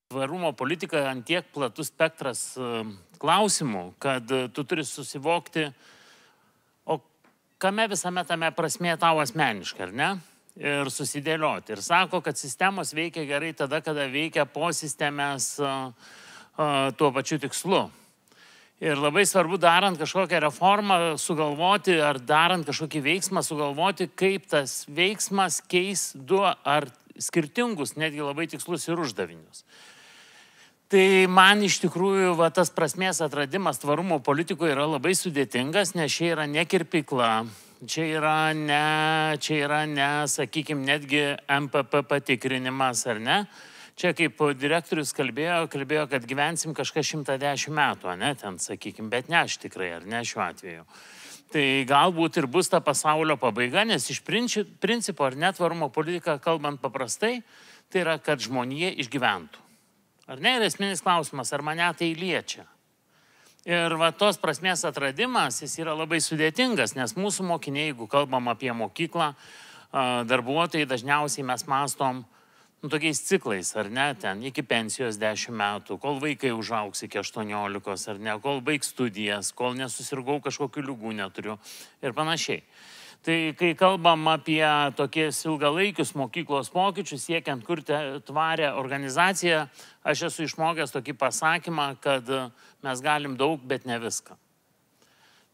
Tvarumo politika ant tiek platus spektras klausimų, kad tu turi susivokti, o kame visame tame prasmė tau asmeniškai, ar ne? Ir susidėlioti. Ir sako, kad sistemos veikia gerai tada, kada veikia po sistemės tuo pačiu tikslu. Ir labai svarbu, darant kažkokią reformą, sugalvoti, ar darant kažkokį veiksmą, sugalvoti, kaip tas veiksmas keis du ar skirtingus, netgi labai tikslus ir uždavinius. Tai man iš tikrųjų tas prasmės atradimas tvarumo politikoje yra labai sudėtingas, nes čia yra ne kirpykla, čia yra ne, sakykime, netgi MPP patikrinimas, ar ne? Čia kaip direktorius kalbėjo, kad gyvensim kažką 110 metų, ne, ten, sakykime, bet ne aš tikrai, ar ne šiuo atveju. Tai galbūt ir bus ta pasaulio pabaiga, nes iš principo, ar net tvarumo politika, kalbant paprastai, tai yra, kad žmonija išgyventų. Ar ne? Ir esminis klausimas, ar mane tai liečia. Ir tos prasmės atradimas, jis yra labai sudėtingas, nes mūsų mokiniai, jeigu kalbam apie mokyklą, darbuotojai dažniausiai mes mastom tokiais ciklais, ar ne, ten iki pensijos 10 metų, kol vaikai užaugs iki 18, ar ne, kol baigs studijas, kol nesusirgau kažkokių ligų neturiu ir panašiai. Tai kai kalbam apie tokius ilgalaikius mokyklos pokyčius, siekiant kurti tvarę organizaciją, aš esu išmokęs tokį pasakymą, kad mes galim daug, bet ne viską.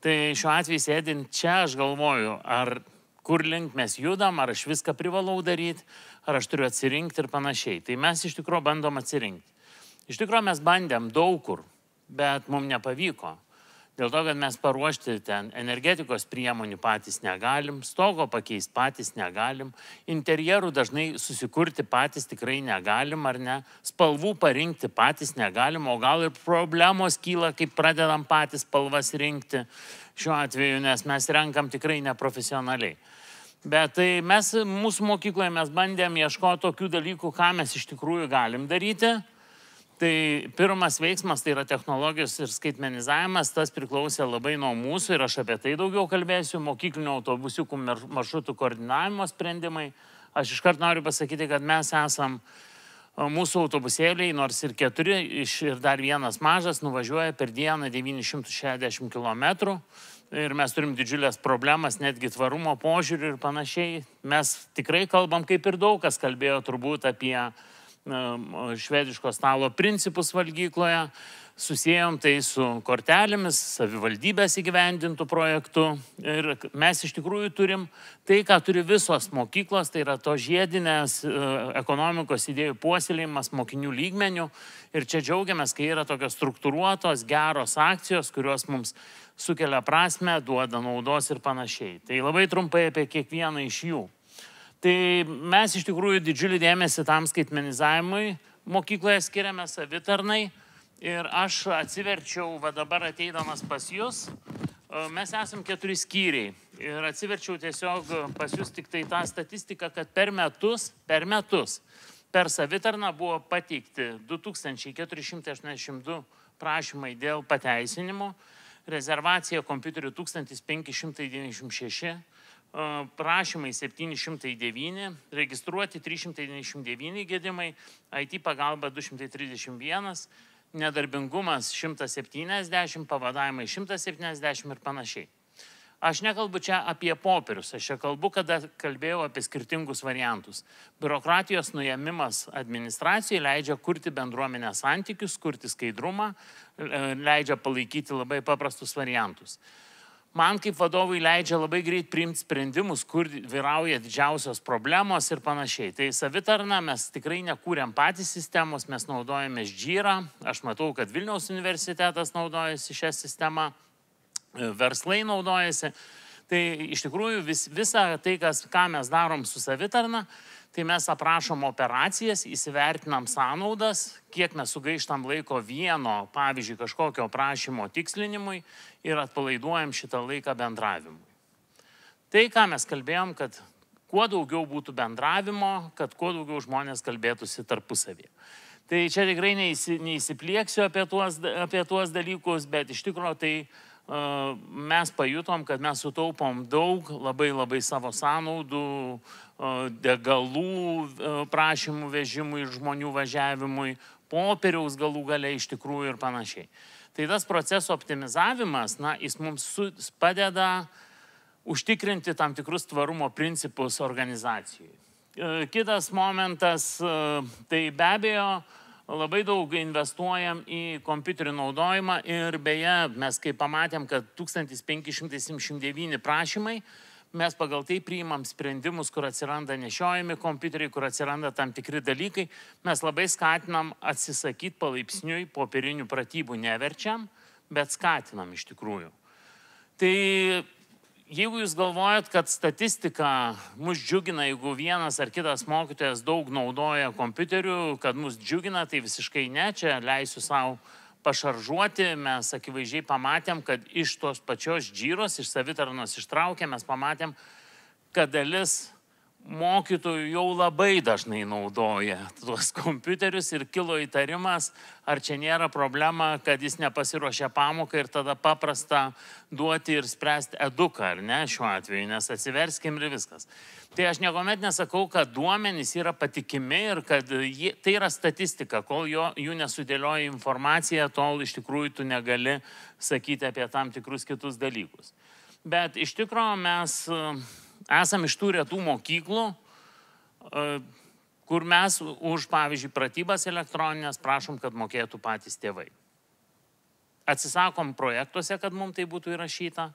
Tai šiuo atveju sėdint čia aš galvoju, ar kur link mes judam, ar aš viską privalau daryti, ar aš turiu atsirinkti ir panašiai. Tai mes iš tikrųjų bandom atsirinkti. Iš tikrųjų mes bandėm daug kur, bet mums nepavyko. Dėl to, kad mes paruošti ten energetikos priemonių patys negalim, stogo pakeisti patys negalim, interjerų dažnai susikurti patys tikrai negalim, ar ne, spalvų parinkti patys negalim, o gal ir problemos kyla, kaip pradedam patys spalvas rinkti šiuo atveju, nes mes renkam tikrai neprofesionaliai. Bet tai mūsų mokykloje mes bandėm ieškoti tokių dalykų, ką mes iš tikrųjų galim daryti. Tai pirmas veiksmas tai yra technologijos ir skaitmenizavimas, tas priklausė labai nuo mūsų ir aš apie tai daugiau kalbėsiu, mokyklinio autobusiukų maršrutų koordinavimo sprendimai. Aš iškart noriu pasakyti, kad mes esam mūsų autobusėliai, nors ir 4 ir dar vienas mažas, nuvažiuoja per dieną 960 km ir mes turim didžiulės problemas, netgi tvarumo požiūrį ir panašiai. Mes tikrai kalbam, kaip ir daug kas kalbėjo turbūt apie švediško stalo principus valgykloje, susijom tai su kortelėmis, savivaldybės įgyvendintų projektų ir mes iš tikrųjų turim tai, ką turi visos mokyklos, tai yra to žiedinės ekonomikos idėjų puoselėjimas mokinių lygmenių ir čia džiaugiamės, kai yra tokios struktūruotos, geros akcijos, kurios mums sukelia prasmę, duoda naudos ir panašiai. Tai labai trumpai apie kiekvieną iš jų. Tai mes iš tikrųjų didžiulį dėmesį tam skaitmenizavimui mokykloje skiriame savitarnai ir aš atsiverčiau, dabar ateidamas pas jūs, mes esam 4 skyriai ir atsiverčiau tiesiog pas jūs tik tai tą statistiką, kad per metus per savitarną buvo pateikti 2482 prašymai dėl pateisinimo, rezervacija kompiuterių 1596, prašymai 709, registruoti 399 gedimai, IT pagalba 231, nedarbingumas 170, pavadavimai 170 ir panašiai. Aš nekalbu čia apie popierius, aš čia kalbu, kada kalbėjau apie skirtingus variantus. Biurokratijos nuėmimas administracijai leidžia kurti bendruomenės santykius, kurti skaidrumą, leidžia palaikyti labai paprastus variantus. Man kaip vadovui leidžia labai greit priimti sprendimus, kur vyrauja didžiausios problemos ir panašiai. Tai savitarna mes tikrai nekūrėm patys sistemos, mes naudojame Jira. Aš matau, kad Vilniaus universitetas naudojasi šią sistemą, verslai naudojasi. Tai iš tikrųjų visa tai, ką mes darom su savitarna, tai mes aprašom operacijas, įsivertinam sąnaudas, kiek mes sugaištam laiko vieno, pavyzdžiui, kažkokio prašymo tikslinimui ir atpalaiduojam šitą laiką bendravimui. Tai, ką mes kalbėjom, kad kuo daugiau būtų bendravimo, kad kuo daugiau žmonės kalbėtųsi tarpusavėje. Tai čia tikrai neįsiplieksiu apie tuos dalykus, bet iš tikrųjų tai mes pajutom, kad mes sutaupom daug labai savo sąnaudų, degalų prašymų vežimui ir žmonių važiavimui, popieriaus galų gale iš tikrųjų ir panašiai. Tai tas proceso optimizavimas, jis mums padeda užtikrinti tam tikrus tvarumo principus organizacijai. Kitas momentas, tai be abejo, labai daug investuojam į kompiuterių naudojimą ir beje, mes kai pamatėm, kad 1579 prašymai, mes pagal tai priimam sprendimus, kur atsiranda nešiojami kompiuteriai, kur atsiranda tam tikri dalykai, mes labai skatinam atsisakyti palaipsniui popierinių pratybų, neverčiam, bet skatinam iš tikrųjų. Tai jeigu jūs galvojat, kad statistika mus džiugina, jeigu vienas ar kitas mokytojas daug naudoja kompiuterių, kad mus džiugina, tai visiškai ne, čia leisiu savo pašaržuoti, mes akivaizdžiai pamatėm, kad iš tos pačios džyros, iš savitarnos ištraukė, mes pamatėm, kad dalis mokytojų jau labai dažnai naudoja tuos kompiuterius ir kilo įtarimas, ar čia nėra problema, kad jis nepasiruošia pamoką ir tada paprasta duoti ir spręsti eduką, ar ne, šiuo atveju, nes atsiverskim ir viskas. Tai aš niekuomet nesakau, kad duomenys yra patikimi ir kad tai yra statistika, kol jų nesudėlioja informacija, tol iš tikrųjų tu negali sakyti apie tam tikrus kitus dalykus. Bet iš tikrųjų mes esam iš tų retų mokyklų, kur mes už, pavyzdžiui, pratybas elektroninės prašom, kad mokėtų patys tėvai. Atsisakom projektuose, kad mums tai būtų įrašyta,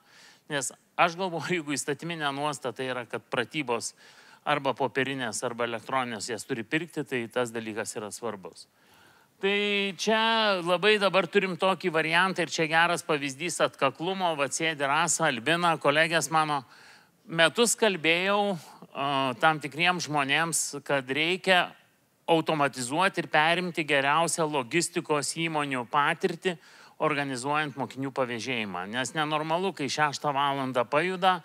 nes aš galvoju, jeigu įstatyminė nuostata yra, kad pratybos arba popierinės, arba elektroninės jas turi pirkti, tai tas dalykas yra svarbus. Tai čia labai dabar turim tokį variantą ir čia geras pavyzdys atkaklumo, va sėdi Rasa, Albina, kolegės mano. Metus kalbėjau tam tikriems žmonėms, kad reikia automatizuoti ir perimti geriausią logistikos įmonių patirtį, organizuojant mokinių pavėžėjimą. Nes nenormalu, kai 6 valandą pajuda,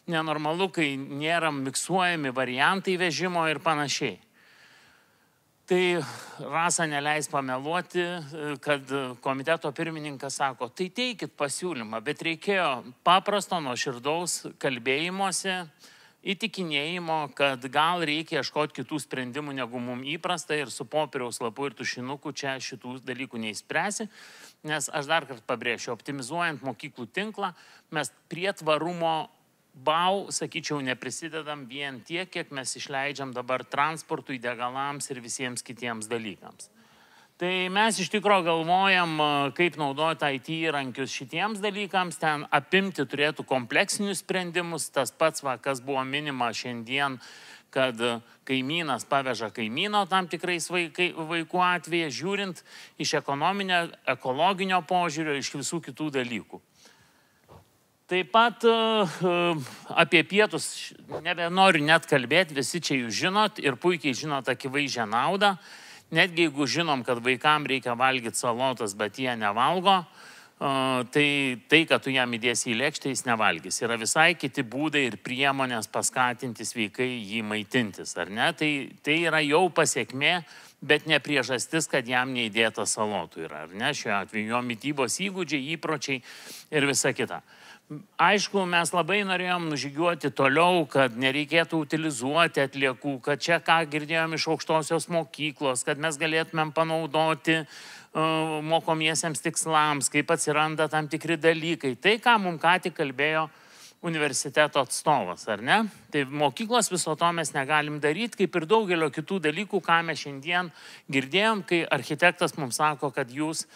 nenormalu, kai nėra miksuojami variantai vežimo ir panašiai. Tai Rasa neleis pameluoti, kad komiteto pirmininkas sako, tai teikit pasiūlymą, bet reikėjo paprasto nuoširdaus kalbėjimuose, įtikinėjimo, kad gal reikia ieškoti kitų sprendimų, negu mums įprasta ir su popieriaus lapu ir tušinuku čia šitų dalykų neįspręsi, nes aš dar kartą pabrėšiu, optimizuojant mokyklų tinklą, mes prie tvarumo sakyčiau, neprisidedam vien tiek, kiek mes išleidžiam dabar transportui, degalams ir visiems kitiems dalykams. Tai mes iš tikrųjų galvojam, kaip naudoti IT įrankius šitiems dalykams, ten apimti turėtų kompleksinius sprendimus, tas pats, kas buvo minima šiandien, kad kaimynas paveža kaimyno tam tikrais vaikų atveju, žiūrint iš ekonominio, ekologinio požiūrio, iš visų kitų dalykų. Taip pat apie pietus nebenoriu net kalbėti, visi čia jūs žinot ir puikiai žinot akivaizdžią naudą. Netgi jeigu žinom, kad vaikams reikia valgyti salotas, bet jie nevalgo, tai kad tu jam įdėsi į lėkštę, jis nevalgys. Yra visai kiti būdai ir priemonės paskatinti sveikai jį maitintis, ar ne? Tai yra jau pasiekmė, bet ne priežastis, kad jam neįdėta salotų yra, ar ne? Šiuo atveju jo mitybos įgūdžiai, įpročiai ir visa kita. Aišku, mes labai norėjom nužygiuoti toliau, kad nereikėtų utilizuoti atliekų, kad čia ką girdėjom iš aukštosios mokyklos, kad mes galėtumėm panaudoti mokomiesiems tikslams, kaip atsiranda tam tikri dalykai. Tai, ką mums ką tik kalbėjo universiteto atstovas, ar ne? Tai mokyklos viso to mes negalim daryti, kaip ir daugelio kitų dalykų, ką mes šiandien girdėjom, kai architektas mums sako, kad jūs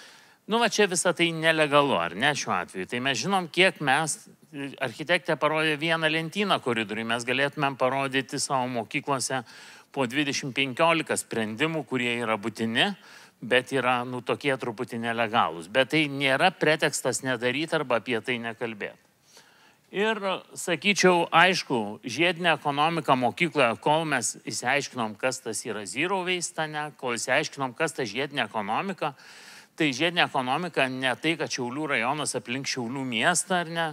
čia visą tai nelegalu, ar ne šiuo atveju. Tai mes žinom, kiek mes, architektė parodė vieną lentyną koridoriui, mes galėtumėm parodyti savo mokyklose po 20-15 sprendimų, kurie yra būtini, bet yra tokie truputį nelegalūs. Bet tai nėra pretekstas nedaryti arba apie tai nekalbėti. Ir sakyčiau, aišku, žiedinė ekonomika mokykloje, kol mes įsiaiškinom, kas tas yra zero waste, kol įsiaiškinom, kas ta žiedinė ekonomika, tai žiedinė ekonomika ne tai, kad Šiaulių rajonas aplink Šiaulių miestą, ar ne,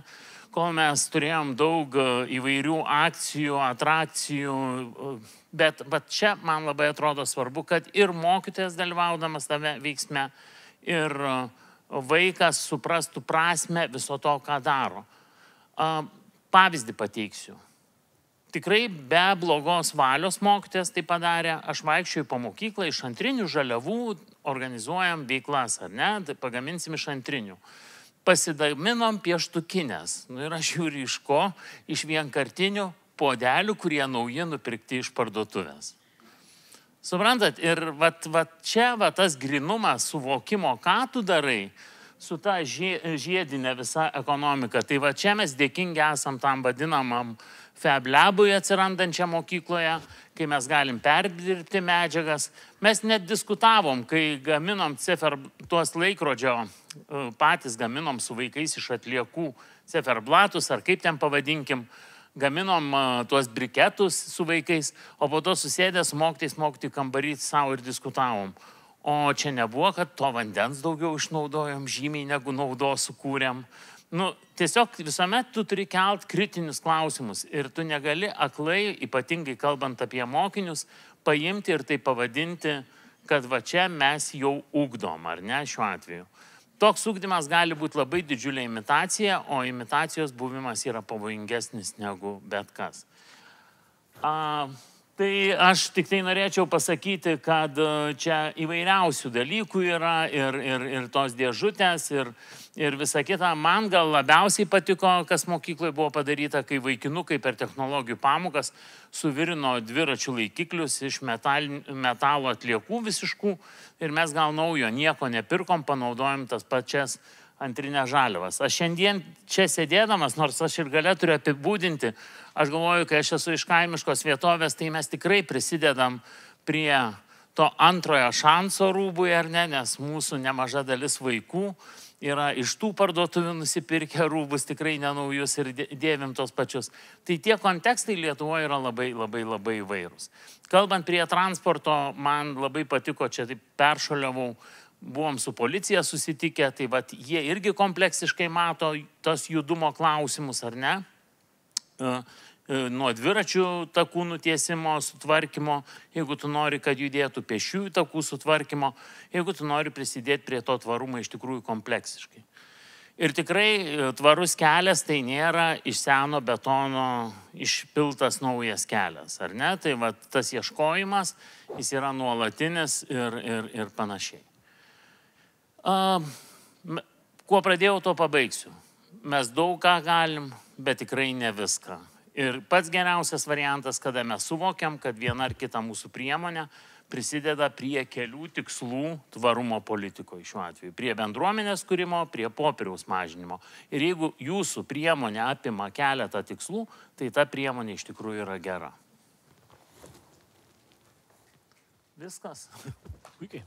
kol mes turėjom daug įvairių akcijų, atrakcijų, bet čia man labai atrodo svarbu, kad ir mokytojas dalyvaudamas tame veiksme, ir vaikas suprastų prasme viso to, ką daro. Pavyzdį pateiksiu. Tikrai be blogos valios mokytojas tai padarė. Aš vaikščioju po mokyklą, iš antrinių žaliavų organizuojam veiklas, ar ne? Tai pagaminsim iš antrinių. Pasidaminom pieštukinės. Ir aš žiūriu iš ko? Iš vienkartinių podelių, kurie nauji nupirkti iš parduotuvės. Suprantat, ir čia tas grynumas suvokimo, ką tu darai, su ta žiedinė visa ekonomika. Tai čia mes dėkingi esam tam vadinamam Fab Labui atsirandančią mokykloje, kai mes galim perdirbti medžiagas. Mes net diskutavom, kai gaminom tuos laikrodžio, patys gaminom su vaikais iš atliekų ciferblatus, ar kaip ten pavadinkim, gaminom tuos briketus su vaikais, o po to susėdė su mokytojais mokytojų kambarį savo ir diskutavom. O čia nebuvo, kad to vandens daugiau išnaudojom, žymiai negu naudos sukūrėm. Tiesiog visuomet tu turi kelt kritinius klausimus ir tu negali aklai, ypatingai kalbant apie mokinius, paimti ir tai pavadinti, kad čia mes jau ugdom, ar ne, šiuo atveju. Toks ugdymas gali būti labai didžiulė imitacija, o imitacijos buvimas yra pavojingesnis negu bet kas. Tai aš tik tai norėčiau pasakyti, kad čia įvairiausių dalykų yra ir tos dėžutės ir visa kita. Man gal labiausiai patiko, kas mokykloje buvo padaryta, kai vaikinukai per technologijų pamokas suvirino dviračių laikiklius iš metalo atliekų visiškų ir mes gal naujo nieko nepirkom, panaudojom tas pačias antrinės žaliavas. Aš šiandien čia sėdėdamas, nors aš ir gale turiu apibūdinti, aš galvoju, kai aš esu iš kaimiškos vietovės, tai mes tikrai prisidedam prie to antrojo šanso rūbui, ar ne, nes mūsų nemaža dalis vaikų yra iš tų parduotuvių nusipirkę rūbus, tikrai nenaujus ir dėvim tos pačius. Tai tie kontekstai Lietuvoje yra labai įvairūs. Kalbant prie transporto, man labai patiko, čia taip peršoliavau, buvom su policija susitikę, tai jie irgi kompleksiškai mato tos judumo klausimus, ar ne? Nuo dviračių takų nutiesimo, sutvarkymo, jeigu tu nori, kad judėtų, pėsčiųjų takų sutvarkymo, jeigu tu nori prisidėti prie to tvarumo iš tikrųjų kompleksiškai. Ir tikrai tvarus kelias tai nėra iš seno betono išpiltas naujas kelias, ar ne? Tai tas ieškojimas, jis yra nuolatinis ir panašiai. Kuo pradėjau, to pabaigsiu. Mes daug ką galim, bet tikrai ne viską. Ir pats geriausias variantas, kada mes suvokiam, kad viena ar kita mūsų priemonė prisideda prie kelių tikslų tvarumo politikoje šiuo atveju. Prie bendruomenės kūrimo, prie popieriaus mažinimo. Ir jeigu jūsų priemonė apima keletą tikslų, tai ta priemonė iš tikrųjų yra gera. Viskas. Puikiai.